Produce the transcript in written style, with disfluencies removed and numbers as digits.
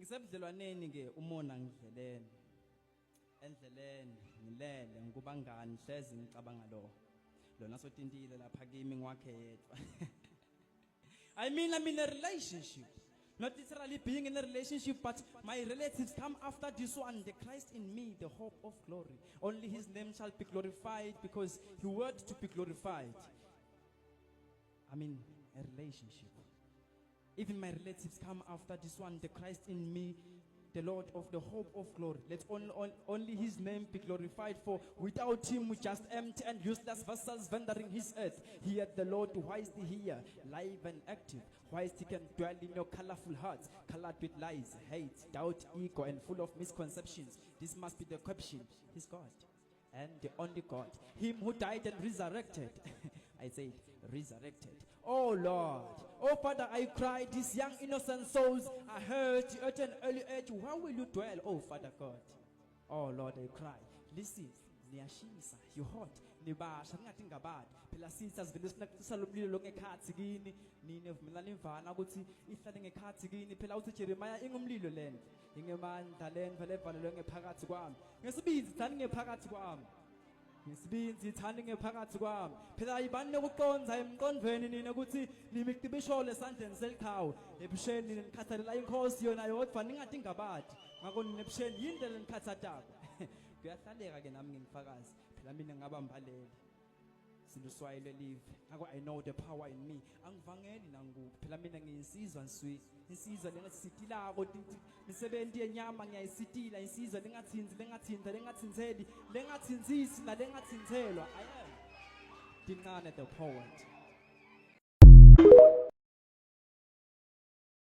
Ngisebudlelwaneni ke umona ngidlelene. Endleleni ngilele ngikubangani hlezi ngicabanga lo. Lona sotintile lapha kimi ngwakhe yedwa. I'm in a relationship. Not literally being in a relationship, but my relatives come after this one. The Christ in me, the hope of glory. Only his name shall be glorified because he worked to be glorified. I'm in a relationship. Even my relatives come after this one. The Christ in me, the Lord of the hope of glory. Let only his name be glorified, for without him we just empty and useless vessels vandering his earth. Here the Lord, why is he here, live and active? Why is he can dwell in your colorful hearts, colored with lies, hate, doubt, ego, and full of misconceptions? This must be the caption. He's God and the only God, him who died and resurrected. I said resurrected. Oh Lord, oh Father, I cried, these young innocent souls are hurt at an early age. Where will you dwell, oh Father God? Oh Lord, I cry. Listen, niyashisa, you hot, nibasha ngathi ngabadi. Phela sitha sivele sinaqisa lomlilo lo ngekhathi kini. Nine vumelana imvana ukuthi ihlale ngekhathi kini. Phela uthi Jeremiah ingumlilo lento. Ingemandla lento vele evalelwe ngephakathi kwami. Ngesibindi thani ngephakathi kwami. Ngesibindi thani ngephakathi kwami. Phela ayibani nokuqonza emqondweni nina ukuthi nimikibishole esandleni selikhawu. Ebusheni nikhathalela inkosi yona yodwa ningathi ngabadi. Ngakho nebusheni yindlela nikhathatako. Kuyahlaleka ke nami ngingifakazi. Phela mina ngabambaleli. Siluswayile live. Ngakho I know the power in me. Angivangeli nanguku. Phela mina ngiyisizwa nswi. Insizwa lengathi sitilako imisebenzi yenyama ngiyayisitila. Insizwa lengathinzi lengathinta lengathinzeli lengathinzisi na lengathinzelwa. I am Dinane the poet.